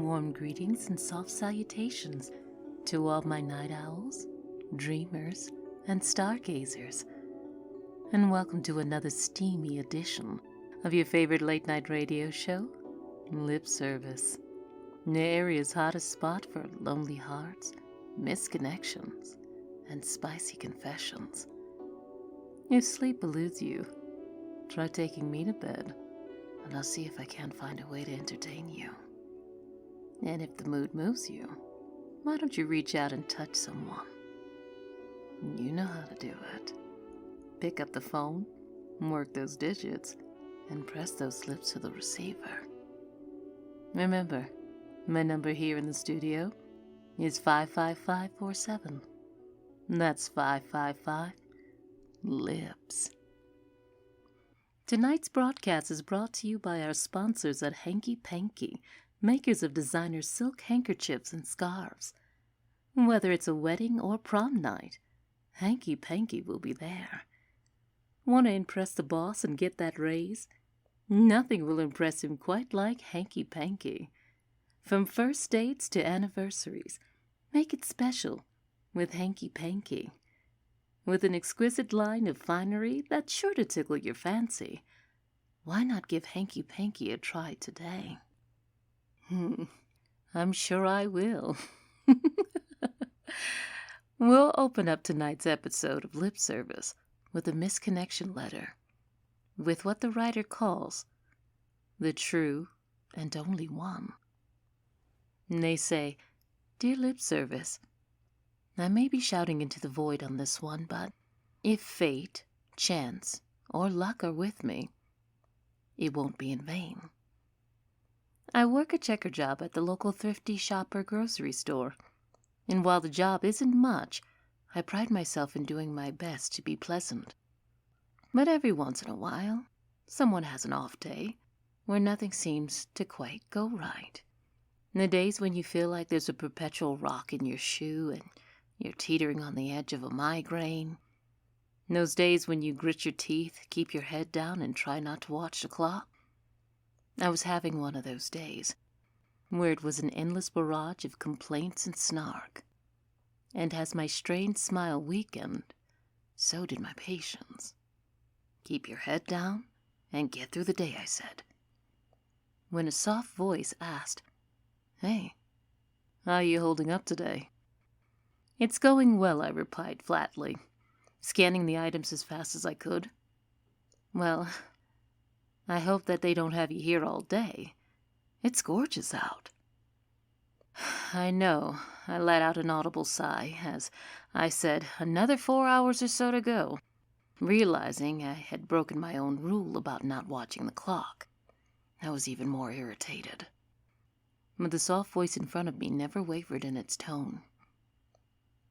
Warm greetings and soft salutations to all my night owls, dreamers, and stargazers. And welcome to another steamy edition of your favorite late night radio show, Lip Service. The area's hottest spot for lonely hearts, misconnections, and spicy confessions. If sleep eludes you, try taking me to bed, and I'll see if I can't find a way to entertain you. And if the mood moves you, why don't you reach out and touch someone? You know how to do it. Pick up the phone, work those digits, and press those lips to the receiver. Remember, my number here in the studio is 55547. That's 555 Lips. Tonight's broadcast is brought to you by our sponsors at Hanky Panky, makers of designer silk handkerchiefs and scarves. Whether it's a wedding or prom night, Hanky Panky will be there. Want to impress the boss and get that raise? Nothing will impress him quite like Hanky Panky. From first dates to anniversaries, make it special with Hanky Panky. With an exquisite line of finery that's sure to tickle your fancy, why not give Hanky Panky a try today? I'm sure I will. We'll open up tonight's episode of Lip Service with a misconnection letter, with what the writer calls the true and only one. And they say, "Dear Lip Service, I may be shouting into the void on this one, but if fate, chance, or luck are with me, it won't be in vain. I work a checker job at the local thrifty shop or grocery store, and while the job isn't much, I pride myself in doing my best to be pleasant. But every once in a while, someone has an off day where nothing seems to quite go right. The days when you feel like there's a perpetual rock in your shoe and you're teetering on the edge of a migraine. Those days when you grit your teeth, keep your head down, and try not to watch the clock. I was having one of those days, where it was an endless barrage of complaints and snark. And as my strained smile weakened, so did my patience. Keep your head down and get through the day, I said. When a soft voice asked, "Hey, how are you holding up today?" "It's going well," I replied flatly, scanning the items as fast as I could. "Well, I hope that they don't have you here all day. It's gorgeous out." I know, I let out an audible sigh as I said another 4 hours or so to go, realizing I had broken my own rule about not watching the clock. I was even more irritated. But the soft voice in front of me never wavered in its tone.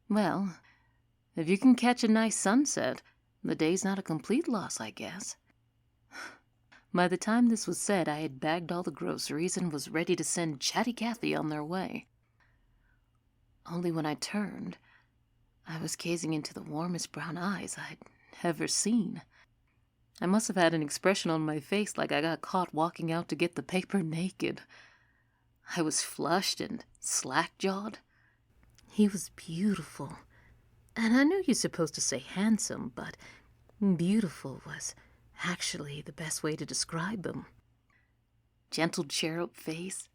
"Well, if you can catch a nice sunset, the day's not a complete loss, I guess." By the time this was said, I had bagged all the groceries and was ready to send Chatty Cathy on their way. Only when I turned, I was gazing into the warmest brown eyes I'd ever seen. I must have had an expression on my face like I got caught walking out to get the paper naked. I was flushed and slack-jawed. He was beautiful, and I know you're supposed to say handsome, but beautiful was actually the best way to describe him. Gentle cherub face,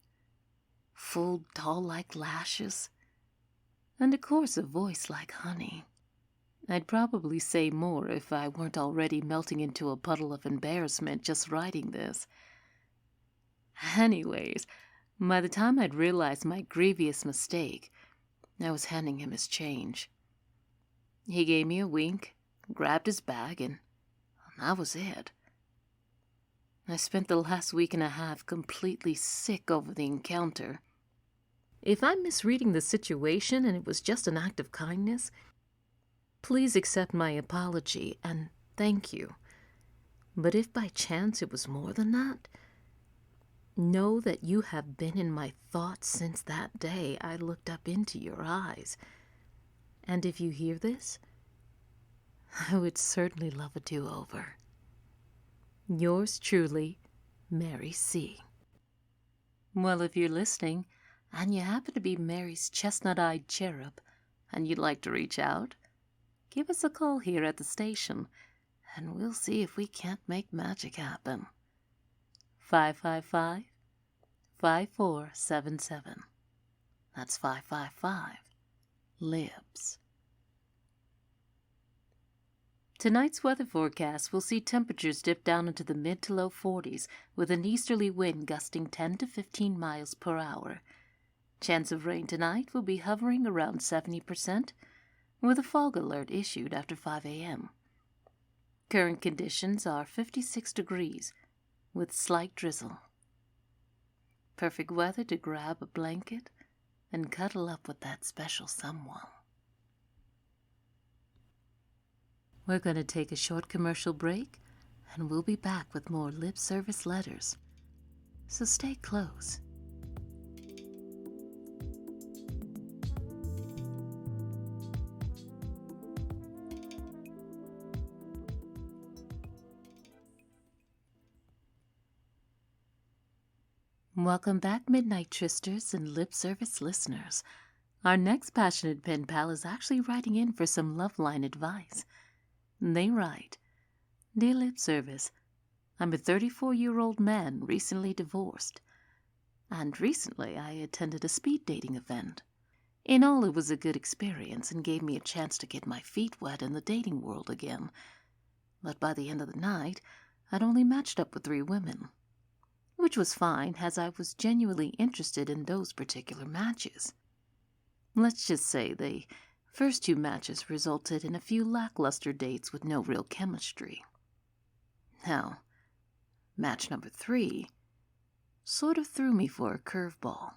full doll-like lashes, and a course of voice like honey. I'd probably say more if I weren't already melting into a puddle of embarrassment just writing this. Anyways, by the time I'd realized my grievous mistake, I was handing him his change. He gave me a wink, grabbed his bag, and that was it. I spent the last week and a half completely sick over the encounter. If I'm misreading the situation and it was just an act of kindness, please accept my apology and thank you. But if by chance it was more than that, know that you have been in my thoughts since that day I looked up into your eyes. And if you hear this, I would certainly love a do-over. Yours truly, Mary C. Well, if you're listening, and you happen to be Mary's chestnut-eyed cherub, and you'd like to reach out, give us a call here at the station, and we'll see if we can't make magic happen. 555-5477. That's 555-LIBS. Tonight's weather forecast will see temperatures dip down into the mid to low 40s with an easterly wind gusting 10 to 15 miles per hour. Chance of rain tonight will be hovering around 70%, with a fog alert issued after 5 a.m. Current conditions are 56 degrees, with slight drizzle. Perfect weather to grab a blanket and cuddle up with that special someone. We're going to take a short commercial break, and we'll be back with more lip service letters. So stay close. Welcome back, Midnight Tristers and lip service listeners. Our next passionate pen pal is actually writing in for some love line advice. They write, Dear Lip Service, I'm a 34-year-old man recently divorced, and recently I attended a speed dating event. In all, it was a good experience and gave me a chance to get my feet wet in the dating world again. But by the end of the night, I'd only matched up with 3 women, which was fine as I was genuinely interested in those particular matches. Let's just say the first 2 matches resulted in a few lackluster dates with no real chemistry. Now, match number 3 sort of threw me for a curveball.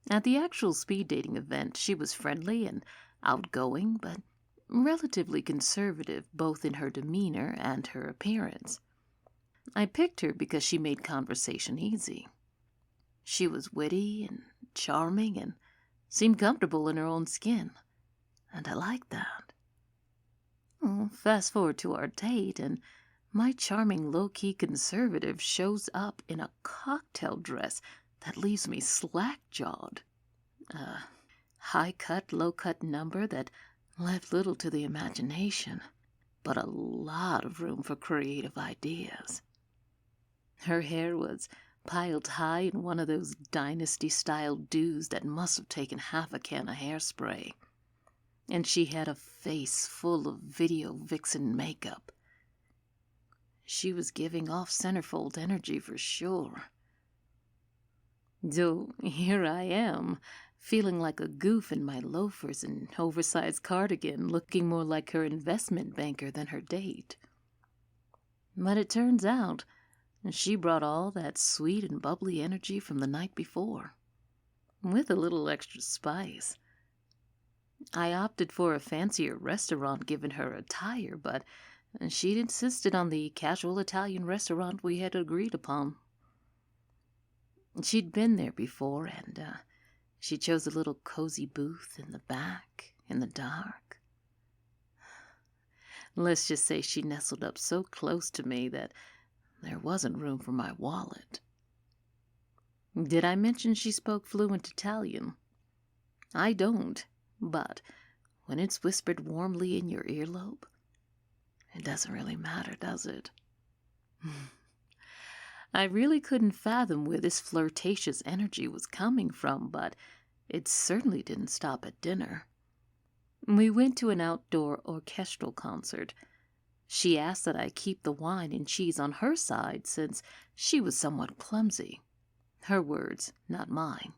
At the actual speed dating event, she was friendly and outgoing, but relatively conservative both in her demeanor and her appearance. I picked her because she made conversation easy. She was witty and charming and seemed comfortable in her own skin, and I liked that. Well, fast forward to our date, and my charming low-key conservative shows up in a cocktail dress that leaves me slack-jawed. A high-cut, low-cut number that left little to the imagination, but a lot of room for creative ideas. Her hair was piled high in one of those dynasty-style do's that must have taken half a can of hairspray, and she had a face full of video vixen makeup. She was giving off centerfold energy for sure. So here I am, feeling like a goof in my loafers and oversized cardigan, looking more like her investment banker than her date. But it turns out she brought all that sweet and bubbly energy from the night before, with a little extra spice. I opted for a fancier restaurant given her attire, but she'd insisted on the casual Italian restaurant we had agreed upon. She'd been there before, and she chose a little cozy booth in the back, in the dark. Let's just say she nestled up so close to me that there wasn't room for my wallet. Did I mention she spoke fluent Italian? I don't, but when it's whispered warmly in your earlobe, it doesn't really matter, does it? I really couldn't fathom where this flirtatious energy was coming from, but it certainly didn't stop at dinner. We went to an outdoor orchestral concert. She asked that I keep the wine and cheese on her side since she was somewhat clumsy. Her words, not mine.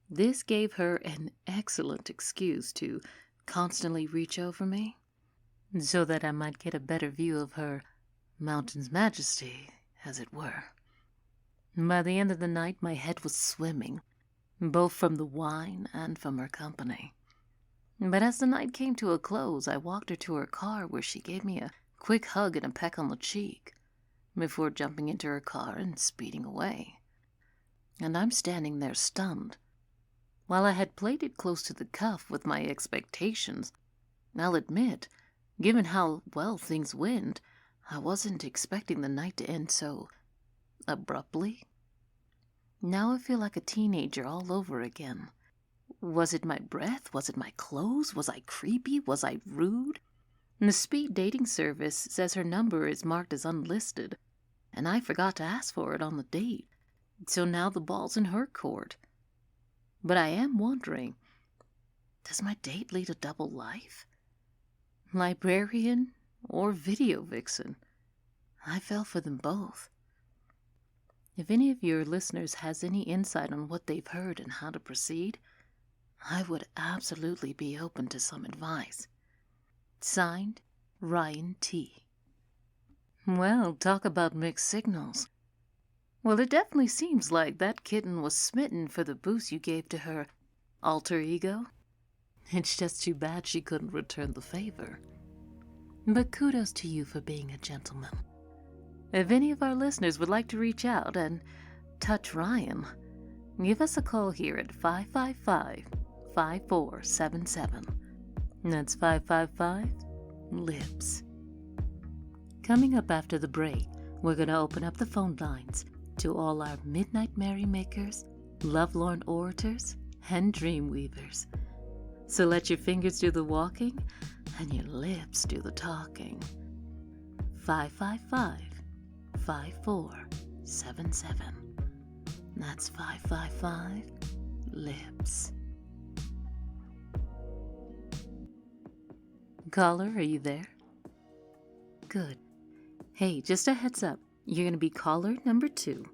This gave her an excellent excuse to constantly reach over me, so that I might get a better view of her mountain's majesty, as it were. By the end of the night, my head was swimming, both from the wine and from her company. But as the night came to a close, I walked her to her car, where she gave me a quick hug and a peck on the cheek, before jumping into her car and speeding away. And I'm standing there stunned. While I had played it close to the cuff with my expectations, I'll admit, given how well things went, I wasn't expecting the night to end so abruptly. Now I feel like a teenager all over again. Was it my breath? Was it my clothes? Was I creepy? Was I rude? The speed dating service says her number is marked as unlisted, and I forgot to ask for it on the date. So now the ball's in her court. But I am wondering, does my date lead a double life? Librarian or video vixen? I fell for them both. If any of your listeners has any insight on what they've heard and how to proceed, I would absolutely be open to some advice. Signed, Ryan T. Well, talk about mixed signals. Well, it definitely seems like that kitten was smitten for the boost you gave to her alter ego. It's just too bad she couldn't return the favor. But kudos to you for being a gentleman. If any of our listeners would like to reach out and touch Ryan, give us a call here at 555-5477. That's 555-LIPS. Coming up after the break, we're going to open up the phone lines to all our midnight merrymakers, lovelorn orators, and dream weavers. So let your fingers do the walking and your lips do the talking. 555-5477. That's 555-LIPS. Caller, are you there? Good. Hey, just a heads up. You're going to be caller number 2.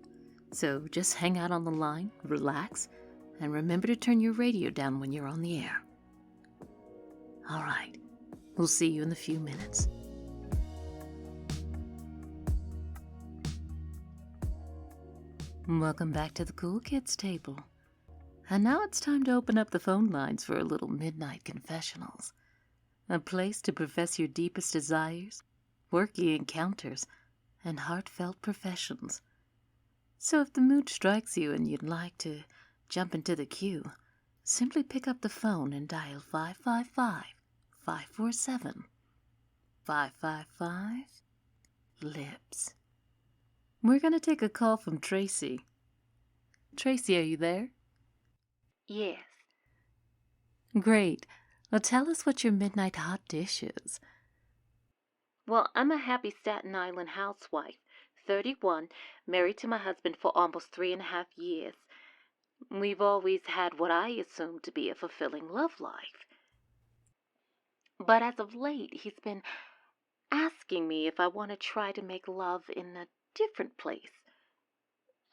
So just hang out on the line, relax, and remember to turn your radio down when you're on the air. All right. We'll see you in a few minutes. Welcome back to the Cool Kids table. And now it's time to open up the phone lines for a little midnight confessionals. A place to profess your deepest desires, quirky encounters, and heartfelt professions. So if the mood strikes you and you'd like to jump into the queue, simply pick up the phone and dial 555-547. 555-LIPS. We're going to take a call from Tracy. Tracy, are you there? Yes. Great. Well, tell us what your midnight hot dish is. Well, I'm a happy Staten Island housewife, 31, married to my husband for almost 3.5 years. We've always had what I assume to be a fulfilling love life. But as of late, he's been asking me if I want to try to make love in a different place.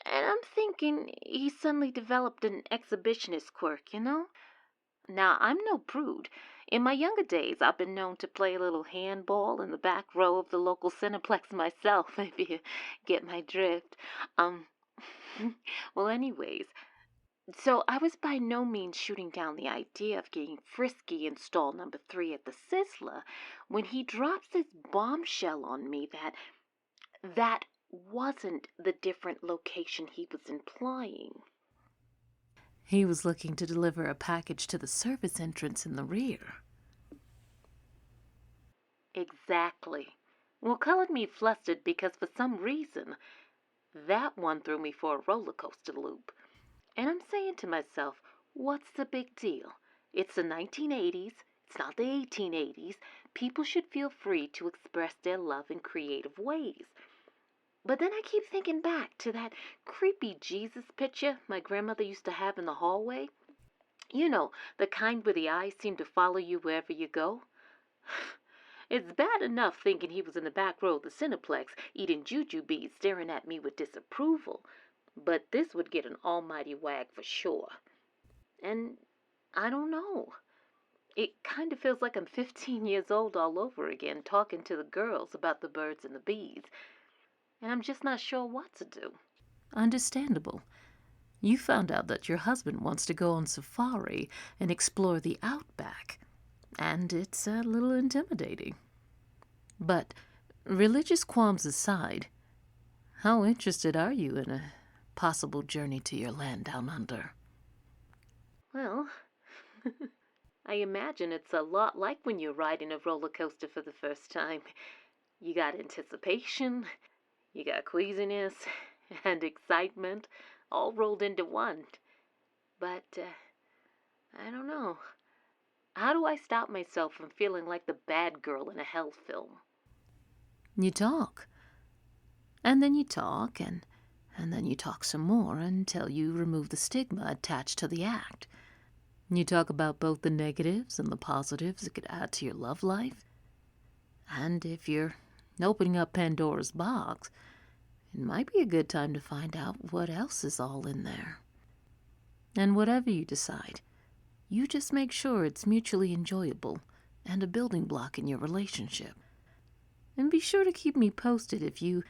And I'm thinking he suddenly developed an exhibitionist quirk, you know? Now, I'm no prude. In my younger days, I've been known to play a little handball in the back row of the local Cineplex myself, if you get my drift. Well, anyways, so I was by no means shooting down the idea of getting frisky in stall number 3 at the Sizzler when he drops this bombshell on me that wasn't the different location he was implying. He was looking to deliver a package to the service entrance in the rear. Exactly. Well, colored me flustered because for some reason, that one threw me for a roller coaster loop. And I'm saying to myself, what's the big deal? It's the 1980s. It's not the 1880s. People should feel free to express their love in creative ways. But then I keep thinking back to that creepy Jesus picture my grandmother used to have in the hallway. You know, the kind where the eyes seem to follow you wherever you go. It's bad enough thinking he was in the back row of the Cineplex, eating jujubes, staring at me with disapproval. But this would get an almighty wag for sure. And I don't know. It kind of feels like I'm 15 years old all over again, talking to the girls about the birds and the bees. And I'm just not sure what to do. Understandable. You found out that your husband wants to go on safari and explore the outback, and it's a little intimidating. But religious qualms aside, how interested are you in a possible journey to your land down under? Well, I imagine it's a lot like when you're riding a roller coaster for the first time. You got anticipation, you got queasiness, and excitement, all rolled into one. But, I don't know. How do I stop myself from feeling like the bad girl in a hell film? You talk. And then you talk, and then you talk some more until you remove the stigma attached to the act. You talk about both the negatives and the positives it could add to your love life. And if you're opening up Pandora's box, it might be a good time to find out what else is all in there. And whatever you decide, you just make sure it's mutually enjoyable and a building block in your relationship. And be sure to keep me posted if you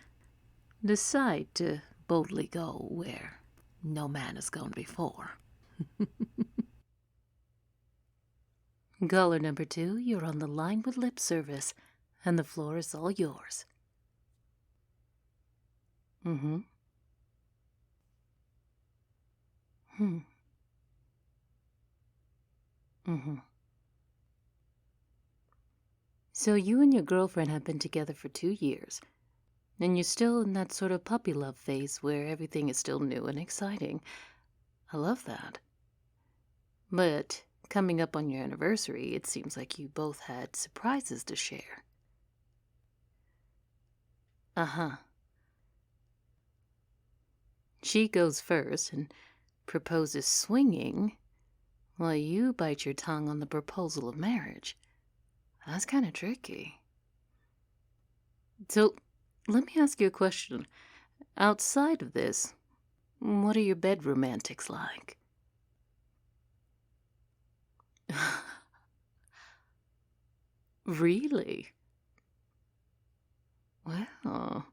decide to boldly go where no man has gone before. Caller number 2, you're on the line with lip service, and the floor is all yours. Mm-hmm. Mm-hmm. So you and your girlfriend have been together for 2 years, and you're still in that sort of puppy love phase where everything is still new and exciting. I love that. But coming up on your anniversary, it seems like you both had surprises to share. Uh-huh. She goes first and proposes swinging, while you bite your tongue on the proposal of marriage. That's kind of tricky. So, let me ask you a question. Outside of this, what are your bedroom antics like? Really? Well,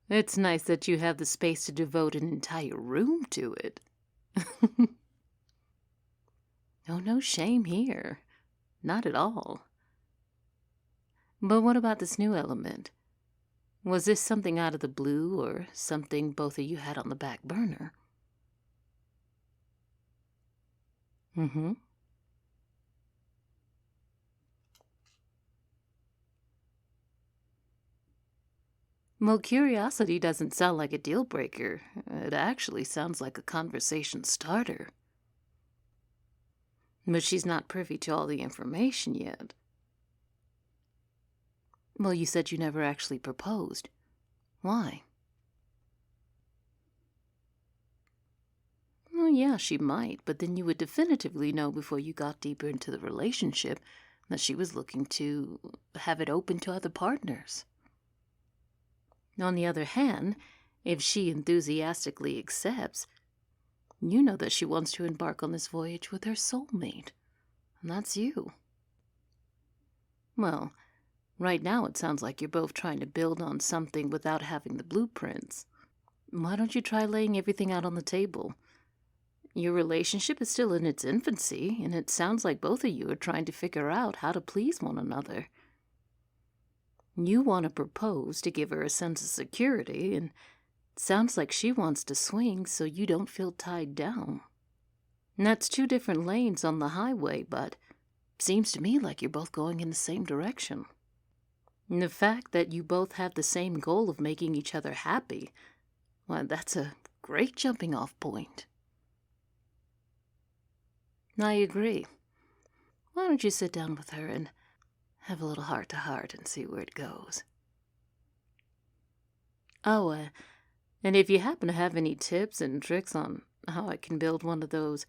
it's nice that you have the space to devote an entire room to it. Oh, no shame here. Not at all. But what about this new element? Was this something out of the blue or something both of you had on the back burner? Mm-hmm. Well, curiosity doesn't sound like a deal breaker. It actually sounds like a conversation starter. But she's not privy to all the information yet. Well, you said you never actually proposed. Why? Well, yeah, she might, but then you would definitively know before you got deeper into the relationship that she was looking to have it open to other partners. On the other hand, if she enthusiastically accepts, you know that she wants to embark on this voyage with her soulmate, and that's you. Well, right now it sounds like you're both trying to build on something without having the blueprints. Why don't you try laying everything out on the table? Your relationship is still in its infancy, and it sounds like both of you are trying to figure out how to please one another. You want to propose to give her a sense of security, and it sounds like she wants to swing so you don't feel tied down. And that's 2 different lanes on the highway, but it seems to me like you're both going in the same direction. And the fact that you both have the same goal of making each other happy, well, that's a great jumping off point. I agree. Why don't you sit down with her and have a little heart-to-heart and see where it goes? Oh, and if you happen to have any tips and tricks on how I can build one of those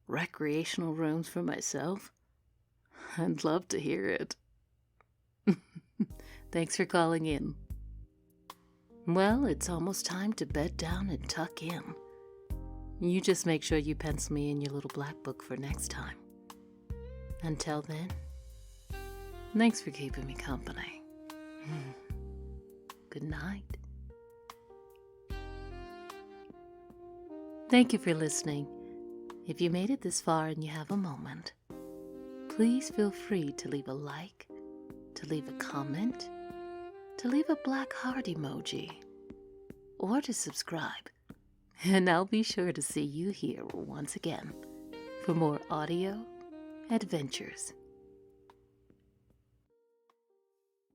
recreational rooms for myself, I'd love to hear it. Thanks for calling in. Well, it's almost time to bed down and tuck in. You just make sure you pencil me in your little black book for next time. Until then, thanks for keeping me company. Good night. Thank you for listening. If you made it this far and you have a moment, please feel free to leave a like, to leave a comment, to leave a black heart emoji, or to subscribe. And I'll be sure to see you here once again for more audio adventures.